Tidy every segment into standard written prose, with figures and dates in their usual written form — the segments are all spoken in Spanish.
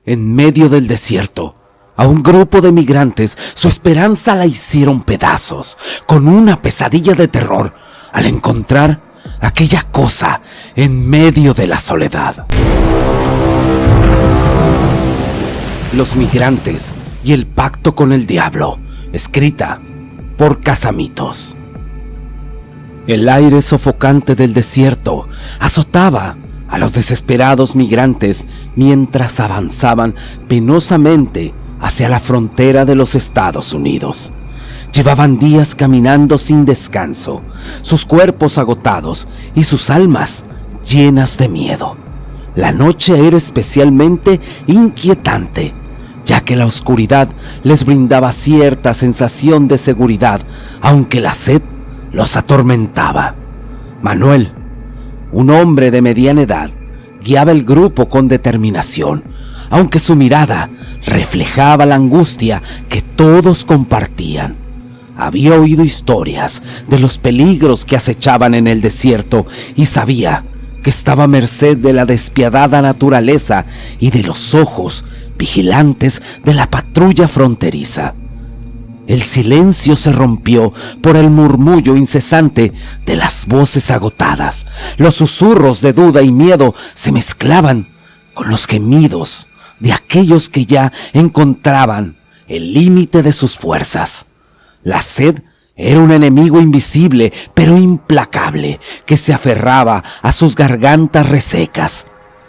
En medio del desierto, a un grupo de migrantes su esperanza la hicieron pedazos, con una pesadilla de terror al encontrar aquella cosa en medio de la soledad. Los migrantes y el pacto con el diablo, escrita por Casamitos. El aire sofocante del desierto azotaba a los desesperados migrantes mientras avanzaban penosamente hacia la frontera de los Estados Unidos. Llevaban días caminando sin descanso, sus cuerpos agotados y sus almas llenas de miedo. La noche era especialmente inquietante, ya que la oscuridad les brindaba cierta sensación de seguridad, aunque la sed los atormentaba. Manuel, un hombre de mediana edad, guiaba el grupo con determinación, aunque su mirada reflejaba la angustia que todos compartían. Había oído historias de los peligros que acechaban en el desierto y sabía que estaba a merced de la despiadada naturaleza y de los ojos vigilantes de la patrulla fronteriza. El silencio se rompió por el murmullo incesante de las voces agotadas. Los susurros de duda y miedo se mezclaban con los gemidos de aquellos que ya encontraban el límite de sus fuerzas. La sed era un enemigo invisible pero implacable que se aferraba a sus gargantas resecas.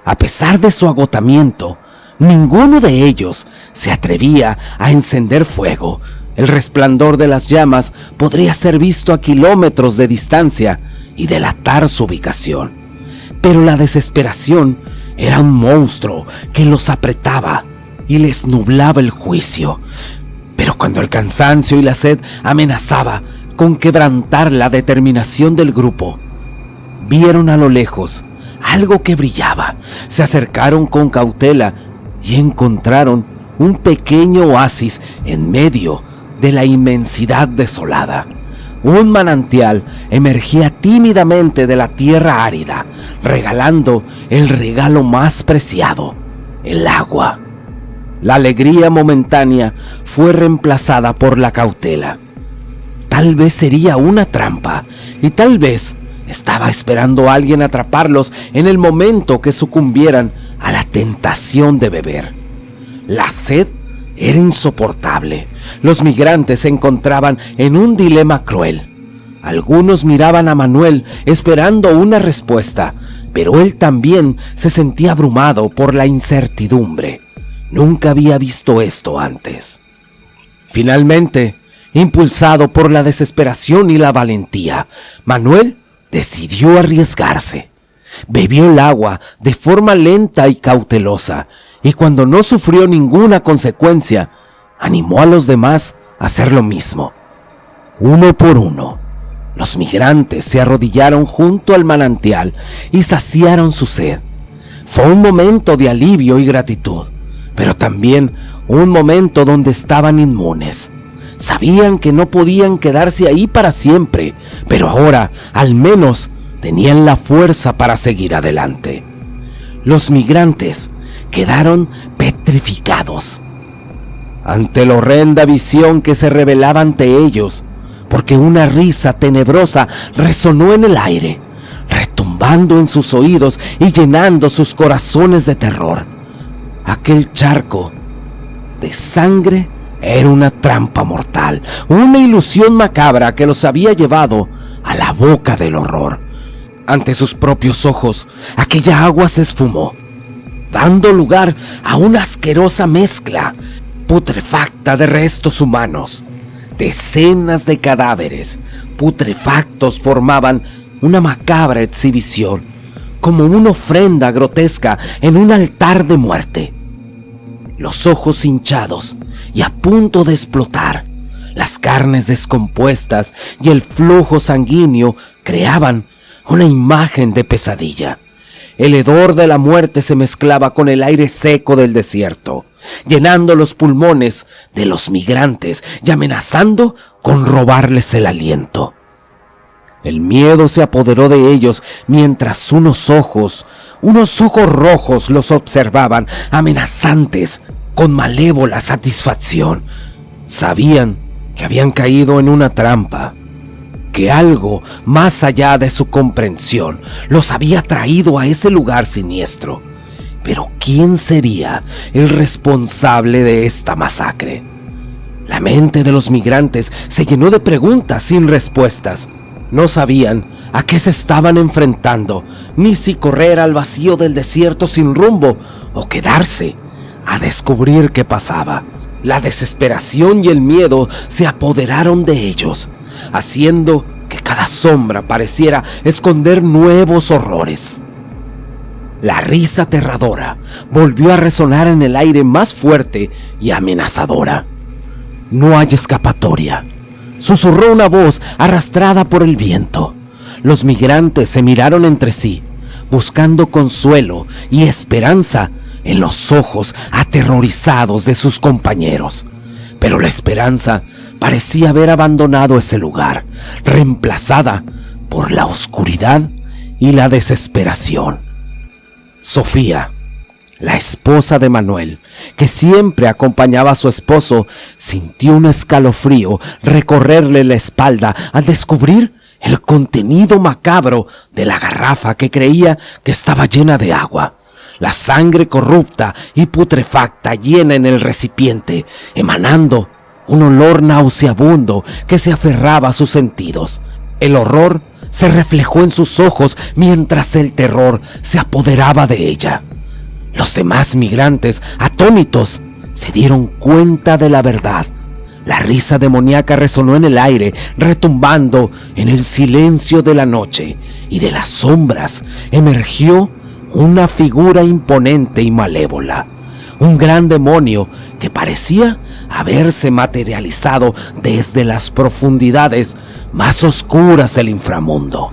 A pesar de su agotamiento, ninguno de ellos se atrevía a encender fuego. El resplandor de las llamas podría ser visto a kilómetros de distancia y delatar su ubicación. Pero la desesperación era un monstruo que los apretaba y les nublaba el juicio. Pero cuando el cansancio y la sed amenazaba con quebrantar la determinación del grupo, vieron a lo lejos algo que brillaba. Se acercaron con cautela y encontraron un pequeño oasis en medio de la inmensidad desolada. Un manantial emergía tímidamente de la tierra árida, regalando el regalo más preciado, el agua. La alegría momentánea fue reemplazada por la cautela. Tal vez sería una trampa y tal vez estaba esperando a alguien atraparlos en el momento que sucumbieran a la tentación de beber. La sed era insoportable. Los migrantes se encontraban en un dilema cruel. Algunos miraban a Manuel esperando una respuesta, pero él también se sentía abrumado por la incertidumbre. Nunca había visto esto antes. Finalmente, impulsado por la desesperación y la valentía, Manuel decidió arriesgarse. Bebió el agua de forma lenta y cautelosa, y cuando no sufrió ninguna consecuencia, animó a los demás a hacer lo mismo. Uno por uno, los migrantes se arrodillaron junto al manantial y saciaron su sed. Fue un momento de alivio y gratitud, pero también un momento donde estaban inmunes. Sabían que no podían quedarse ahí para siempre, pero ahora, al menos, tenían la fuerza para seguir adelante. Los migrantes quedaron petrificados ante la horrenda visión que se revelaba ante ellos, porque una risa tenebrosa resonó en el aire, retumbando en sus oídos y llenando sus corazones de terror. Aquel charco de sangre era una trampa mortal, una ilusión macabra que los había llevado a la boca del horror. Ante sus propios ojos, aquella agua se esfumó, dando lugar a una asquerosa mezcla putrefacta de restos humanos. Decenas de cadáveres putrefactos formaban una macabra exhibición, como una ofrenda grotesca en un altar de muerte. Los ojos hinchados y a punto de explotar, las carnes descompuestas y el flujo sanguíneo creaban una imagen de pesadilla. El hedor de la muerte se mezclaba con el aire seco del desierto, llenando los pulmones de los migrantes y amenazando con robarles el aliento. El miedo se apoderó de ellos mientras unos ojos rojos los observaban, amenazantes, con malévola satisfacción. Sabían que habían caído en una trampa, que algo más allá de su comprensión los había traído a ese lugar siniestro. Pero ¿quién sería el responsable de esta masacre? La mente de los migrantes se llenó de preguntas sin respuestas. No sabían a qué se estaban enfrentando, ni si correr al vacío del desierto sin rumbo o quedarse a descubrir qué pasaba. La desesperación y el miedo se apoderaron de ellos, haciendo que cada sombra pareciera esconder nuevos horrores. La risa aterradora volvió a resonar en el aire más fuerte y amenazadora. «No hay escapatoria», susurró una voz arrastrada por el viento. Los migrantes se miraron entre sí, buscando consuelo y esperanza en los ojos aterrorizados de sus compañeros. Pero la esperanza parecía haber abandonado ese lugar, reemplazada por la oscuridad y la desesperación. Sofía, la esposa de Manuel, que siempre acompañaba a su esposo, sintió un escalofrío recorrerle la espalda al descubrir el contenido macabro de la garrafa que creía que estaba llena de agua. La sangre corrupta y putrefacta llena en el recipiente, emanando un olor nauseabundo que se aferraba a sus sentidos. El horror se reflejó en sus ojos mientras el terror se apoderaba de ella. Los demás migrantes, atónitos, se dieron cuenta de la verdad. La risa demoníaca resonó en el aire, retumbando en el silencio de la noche, y de las sombras emergió una figura imponente y malévola. Un gran demonio que parecía haberse materializado desde las profundidades más oscuras del inframundo.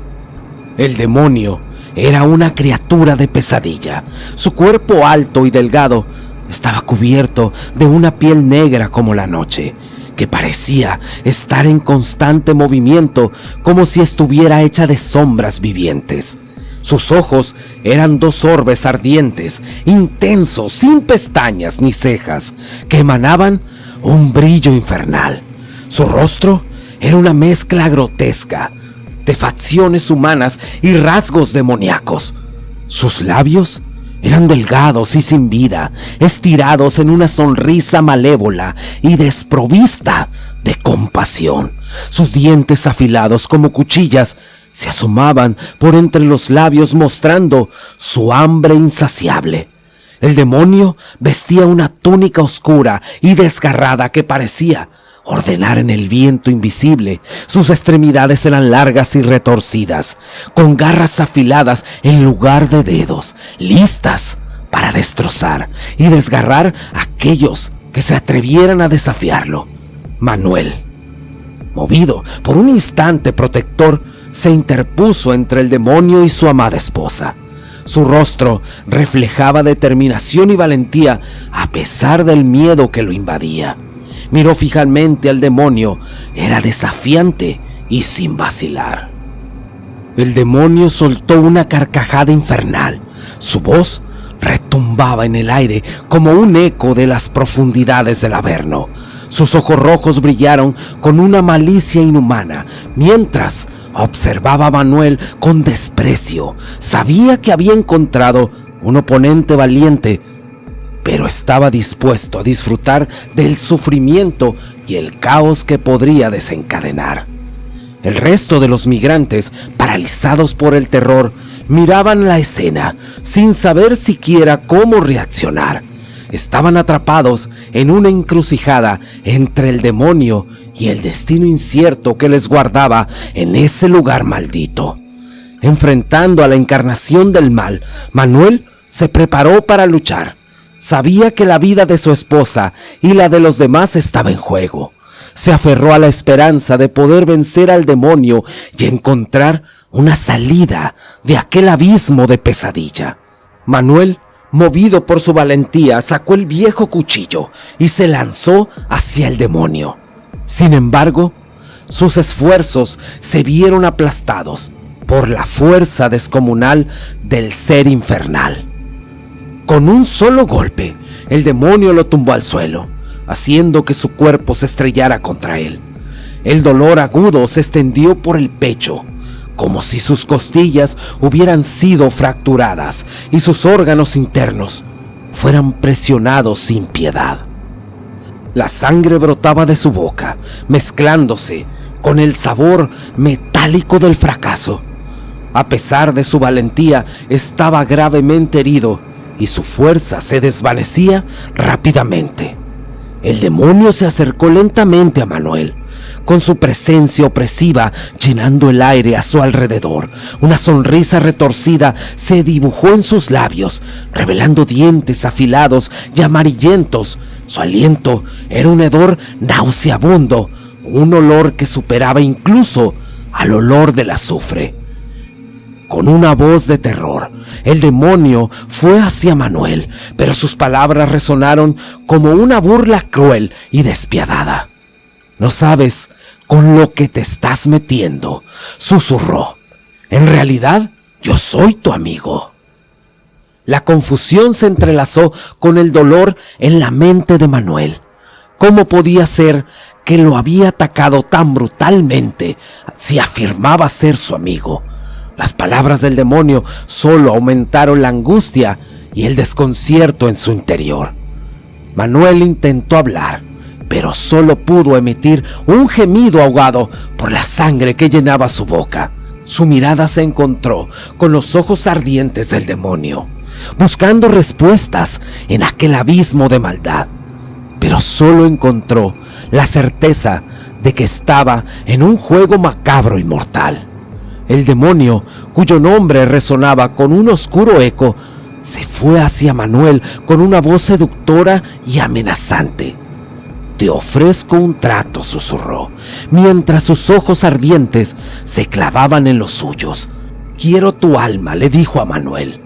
El demonio era una criatura de pesadilla. Su cuerpo alto y delgado estaba cubierto de una piel negra como la noche, que parecía estar en constante movimiento, como si estuviera hecha de sombras vivientes. Sus ojos eran dos orbes ardientes, intensos, sin pestañas ni cejas, que emanaban un brillo infernal. Su rostro era una mezcla grotesca de facciones humanas y rasgos demoníacos. Sus labios eran delgados y sin vida, estirados en una sonrisa malévola y desprovista de compasión. Sus dientes afilados como cuchillas se asomaban por entre los labios, mostrando su hambre insaciable. El demonio vestía una túnica oscura y desgarrada que parecía ordenar en el viento invisible. Sus extremidades eran largas y retorcidas, con garras afiladas en lugar de dedos, listas para destrozar y desgarrar a aquellos que se atrevieran a desafiarlo. Manuel, movido por un instante protector, se interpuso entre el demonio y su amada esposa. Su rostro reflejaba determinación y valentía a pesar del miedo que lo invadía. Miró fijamente al demonio. Era desafiante y sin vacilar. El demonio soltó una carcajada infernal. Su voz retumbaba en el aire como un eco de las profundidades del Averno. Sus ojos rojos brillaron con una malicia inhumana, mientras observaba a Manuel con desprecio. Sabía que había encontrado un oponente valiente, pero estaba dispuesto a disfrutar del sufrimiento y el caos que podría desencadenar. El resto de los migrantes, paralizados por el terror, miraban la escena sin saber siquiera cómo reaccionar. Estaban atrapados en una encrucijada entre el demonio y el destino incierto que les guardaba en ese lugar maldito. Enfrentando a la encarnación del mal, Manuel se preparó para luchar. Sabía que la vida de su esposa y la de los demás estaba en juego. Se aferró a la esperanza de poder vencer al demonio y encontrar una salida de aquel abismo de pesadilla. Manuel, movido por su valentía, sacó el viejo cuchillo y se lanzó hacia el demonio. Sin embargo, sus esfuerzos se vieron aplastados por la fuerza descomunal del ser infernal. Con un solo golpe, el demonio lo tumbó al suelo, haciendo que su cuerpo se estrellara contra él. El dolor agudo se extendió por el pecho, como si sus costillas hubieran sido fracturadas y sus órganos internos fueran presionados sin piedad. La sangre brotaba de su boca, mezclándose con el sabor metálico del fracaso. A pesar de su valentía, estaba gravemente herido y su fuerza se desvanecía rápidamente. El demonio se acercó lentamente a Manuel, con su presencia opresiva llenando el aire a su alrededor. Una sonrisa retorcida se dibujó en sus labios, revelando dientes afilados y amarillentos. Su aliento era un hedor nauseabundo, un olor que superaba incluso al olor del azufre. Con una voz de terror, el demonio fue hacia Manuel, pero sus palabras resonaron como una burla cruel y despiadada. «No sabes con lo que te estás metiendo», susurró. «En realidad, yo soy tu amigo». La confusión se entrelazó con el dolor en la mente de Manuel. ¿Cómo podía ser que lo había atacado tan brutalmente si afirmaba ser su amigo? Las palabras del demonio solo aumentaron la angustia y el desconcierto en su interior. Manuel intentó hablar, pero solo pudo emitir un gemido ahogado por la sangre que llenaba su boca. Su mirada se encontró con los ojos ardientes del demonio, buscando respuestas en aquel abismo de maldad, pero solo encontró la certeza de que estaba en un juego macabro y mortal. El demonio, cuyo nombre resonaba con un oscuro eco, se fue hacia Manuel con una voz seductora y amenazante. «Te ofrezco un trato», susurró, mientras sus ojos ardientes se clavaban en los suyos. «Quiero tu alma», le dijo a Manuel.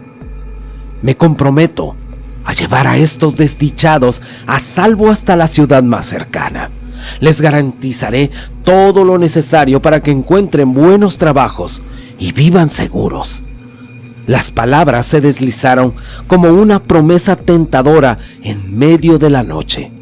«Me comprometo a llevar a estos desdichados a salvo hasta la ciudad más cercana. Les garantizaré todo lo necesario para que encuentren buenos trabajos y vivan seguros». Las palabras se deslizaron como una promesa tentadora en medio de la noche.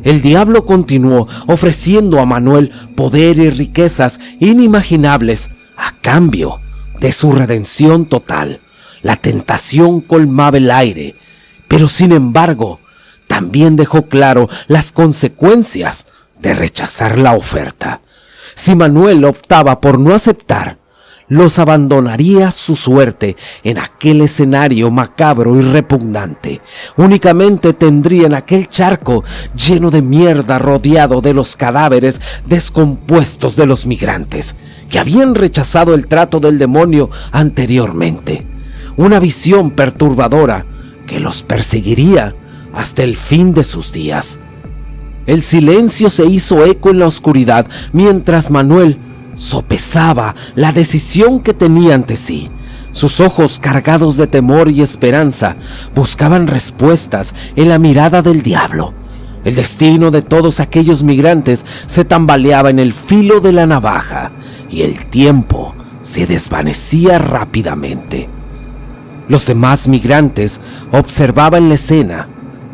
El diablo continuó ofreciendo a Manuel poder y riquezas inimaginables a cambio de su redención total. La tentación colmaba el aire, pero sin embargo, también dejó claro las consecuencias de rechazar la oferta. Si Manuel optaba por no aceptar, los abandonaría su suerte en aquel escenario macabro y repugnante. Únicamente tendrían aquel charco lleno de mierda rodeado de los cadáveres descompuestos de los migrantes que habían rechazado el trato del demonio anteriormente. Una visión perturbadora que los perseguiría hasta el fin de sus días. El silencio se hizo eco en la oscuridad mientras Manuel sopesaba la decisión que tenía ante sí. Sus ojos, cargados de temor y esperanza, buscaban respuestas en la mirada del diablo. El destino de todos aquellos migrantes se tambaleaba en el filo de la navaja y el tiempo se desvanecía rápidamente. Los demás migrantes observaban la escena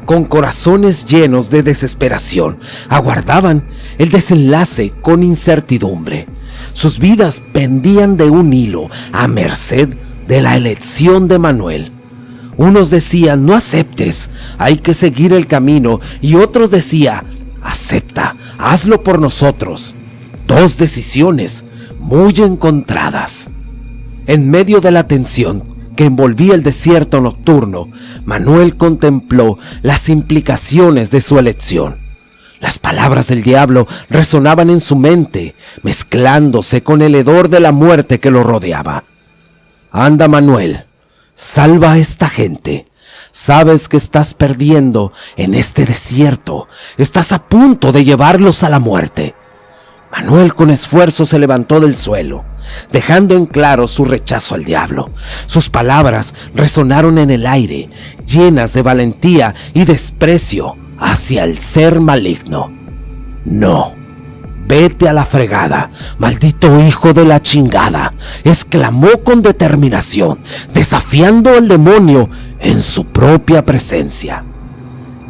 con corazones llenos de desesperación. Aguardaban el desenlace con incertidumbre. Sus vidas pendían de un hilo a merced de la elección de Manuel. Unos decían: no aceptes, hay que seguir el camino, y otros decían: acepta, hazlo por nosotros. Dos decisiones muy encontradas. En medio de la tensión que envolvía el desierto nocturno, Manuel contempló las implicaciones de su elección. Las palabras del diablo resonaban en su mente, mezclándose con el hedor de la muerte que lo rodeaba. «Anda, Manuel, salva a esta gente. Sabes que estás perdiendo en este desierto. Estás a punto de llevarlos a la muerte». Manuel con esfuerzo se levantó del suelo, dejando en claro su rechazo al diablo. Sus palabras resonaron en el aire, llenas de valentía y desprecio hacia el ser maligno. «No, «Vete a la fregada, maldito hijo de la chingada», exclamó con determinación, desafiando al demonio en su propia presencia.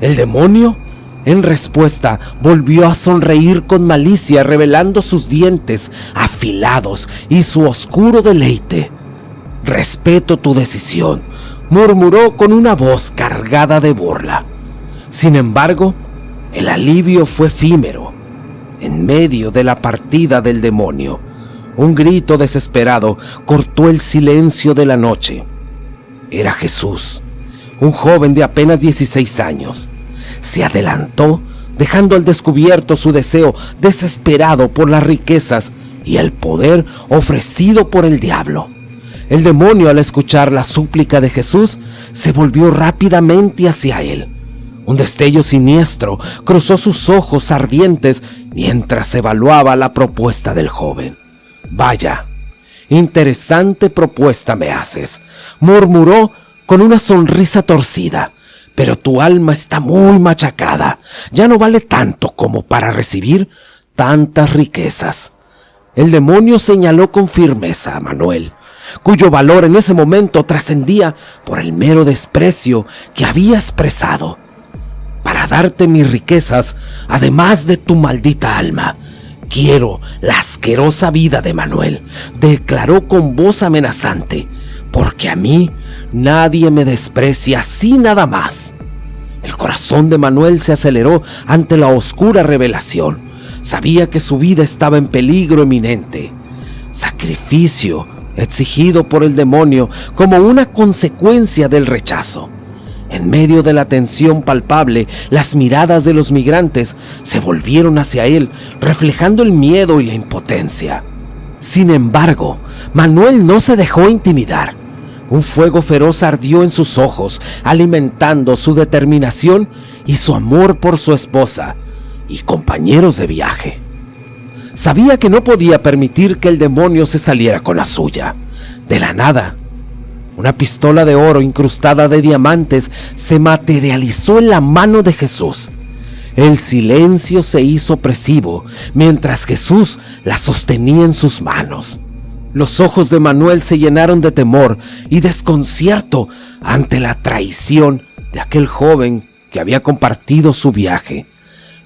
El demonio, en respuesta, volvió a sonreír con malicia, revelando sus dientes afilados y su oscuro deleite. «Respeto tu decisión», murmuró con una voz cargada de burla. Sin embargo, el alivio fue efímero. En medio de la partida del demonio, un grito desesperado cortó el silencio de la noche. Era Jesús, un joven de apenas 16 años. Se adelantó, dejando al descubierto su deseo desesperado por las riquezas y el poder ofrecido por el diablo. El demonio, al escuchar la súplica de Jesús, se volvió rápidamente hacia él. Un destello siniestro cruzó sus ojos ardientes mientras evaluaba la propuesta del joven. «Vaya, interesante propuesta me haces», murmuró con una sonrisa torcida. «Pero tu alma está muy machacada. Ya no vale tanto como para recibir tantas riquezas». El demonio señaló con firmeza a Manuel, cuyo valor en ese momento trascendía por el mero desprecio que había expresado. «Para darte mis riquezas, además de tu maldita alma, quiero la asquerosa vida de Manuel», declaró con voz amenazante, «porque a mí nadie me desprecia así nada más». El corazón de Manuel se aceleró ante la oscura revelación. Sabía que su vida estaba en peligro eminente. Sacrificio exigido por el demonio como una consecuencia del rechazo. En medio de la tensión palpable, las miradas de los migrantes se volvieron hacia él, reflejando el miedo y la impotencia. Sin embargo, Manuel no se dejó intimidar. Un fuego feroz ardió en sus ojos, alimentando su determinación y su amor por su esposa y compañeros de viaje. Sabía que no podía permitir que el demonio se saliera con la suya. De la nada, una pistola de oro incrustada de diamantes se materializó en la mano de Jesús. El silencio se hizo opresivo mientras Jesús la sostenía en sus manos. Los ojos de Manuel se llenaron de temor y desconcierto ante la traición de aquel joven que había compartido su viaje.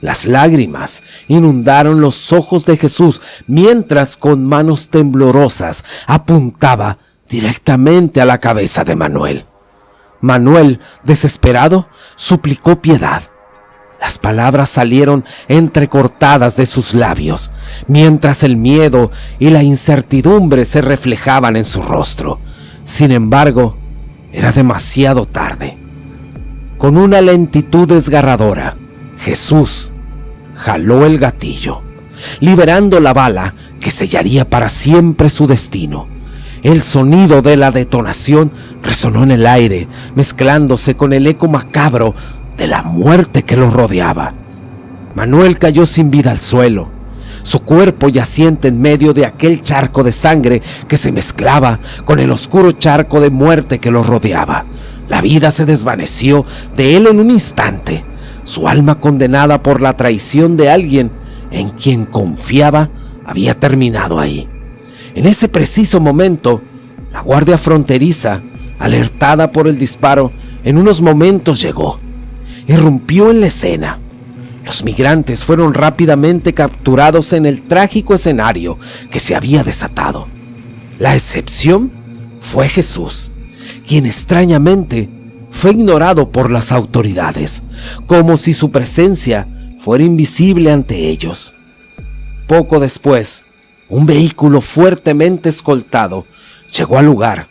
Las lágrimas inundaron los ojos de Jesús mientras con manos temblorosas apuntaba directamente a la cabeza de Manuel. Manuel, desesperado, suplicó piedad. Las palabras salieron entrecortadas de sus labios, mientras el miedo y la incertidumbre se reflejaban en su rostro. Sin embargo, era demasiado tarde. Con una lentitud desgarradora, Jesús jaló el gatillo, liberando la bala que sellaría para siempre su destino. El sonido de la detonación resonó en el aire, mezclándose con el eco macabro de la muerte que lo rodeaba. Manuel cayó sin vida al suelo, su cuerpo yaciente en medio de aquel charco de sangre que se mezclaba con el oscuro charco de muerte que lo rodeaba. La vida se desvaneció de él en un instante. Su alma, condenada por la traición de alguien en quien confiaba, había terminado ahí. En ese preciso momento, la guardia fronteriza, alertada por el disparo, en unos momentos llegó. Irrumpió en la escena. Los migrantes fueron rápidamente capturados en el trágico escenario que se había desatado. La excepción fue Jesús, quien extrañamente fue ignorado por las autoridades, como si su presencia fuera invisible ante ellos. Poco después, un vehículo fuertemente escoltado llegó al lugar,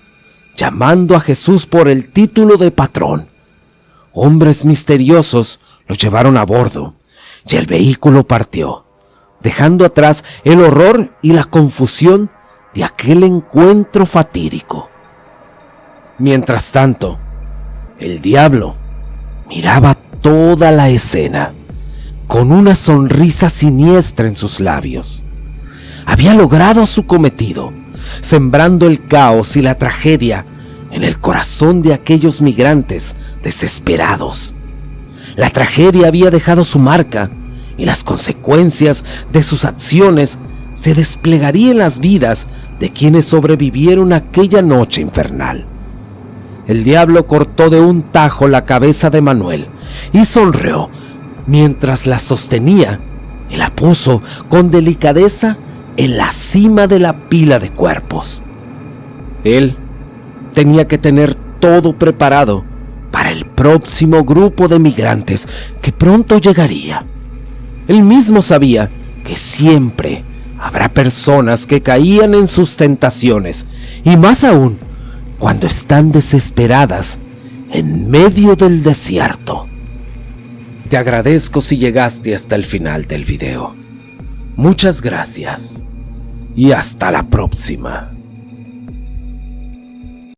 llamando a Jesús por el título de patrón. Hombres misteriosos lo llevaron a bordo y el vehículo partió, dejando atrás el horror y la confusión de aquel encuentro fatídico. Mientras tanto, el diablo miraba toda la escena con una sonrisa siniestra en sus labios. Había logrado su cometido, sembrando el caos y la tragedia en el corazón de aquellos migrantes desesperados. La tragedia había dejado su marca y las consecuencias de sus acciones se desplegarían en las vidas de quienes sobrevivieron aquella noche infernal. El diablo cortó de un tajo la cabeza de Manuel y sonrió mientras la sostenía y la puso con delicadeza en la cima de la pila de cuerpos. Él tenía que tener todo preparado para el próximo grupo de migrantes que pronto llegaría. Él mismo sabía que siempre habrá personas que caían en sus tentaciones, y más aún cuando están desesperadas en medio del desierto. Te agradezco si llegaste hasta el final del video. Muchas gracias y hasta la próxima.